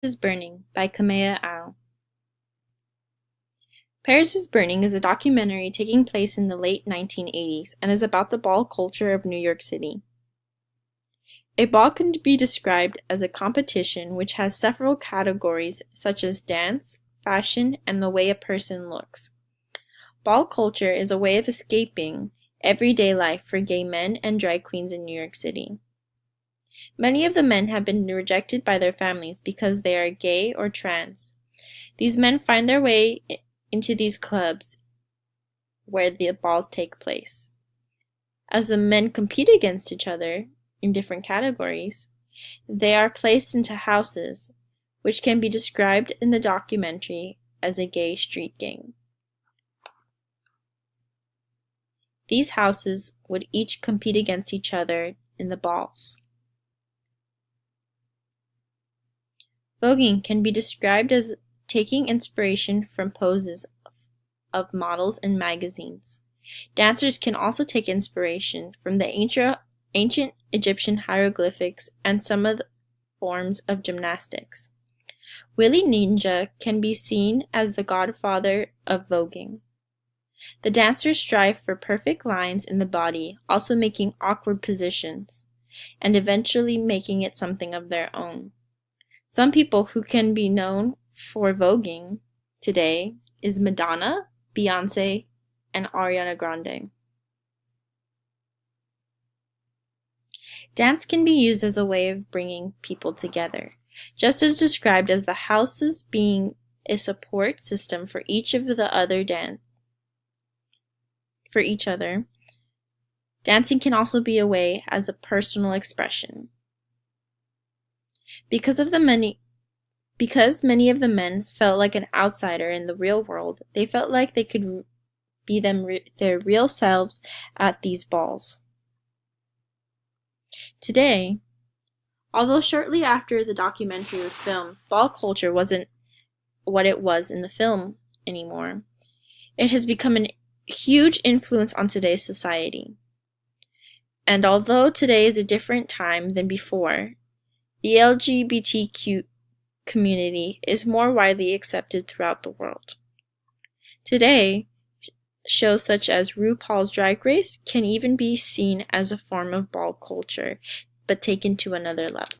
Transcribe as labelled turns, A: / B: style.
A: is Burning by Kamea Ao. Paris is Burning is a documentary taking place in the late 1980s and is about the ball culture of New York City. A ball can be described as a competition which has several categories such as dance, fashion, and the way a person looks. Ball culture is a way of escaping everyday life for gay men and drag queens in New York City. Many of the men have been rejected by their families because they are gay or trans. These men find their way into these clubs where the balls take place. As the men compete against each other in different categories, they are placed into houses, which can be described in the documentary as a gay street gang. These houses would each compete against each other in the balls. Voguing can be described as taking inspiration from poses of models in magazines. Dancers can also take inspiration from the ancient Egyptian hieroglyphics and some of the forms of gymnastics. Willie Ninja can be seen as the godfather of voguing. The dancers strive for perfect lines in the body, also making awkward positions, and eventually making it something of their own. Some people who can be known for voguing today is Madonna, Beyoncé, and Ariana Grande. Dance can be used as a way of bringing people together, just as described as the houses being a support system for each other. Dancing can also be a way as a personal expression. Because many of the men felt like an outsider in the real world, they felt like they could be their real selves at these balls. Today, although shortly after the documentary was filmed, ball culture wasn't what it was in the film anymore. It has become a huge influence on today's society. And although today is a different time than before, the LGBTQ community is more widely accepted throughout the world. Today, shows such as RuPaul's Drag Race can even be seen as a form of ball culture, but taken to another level.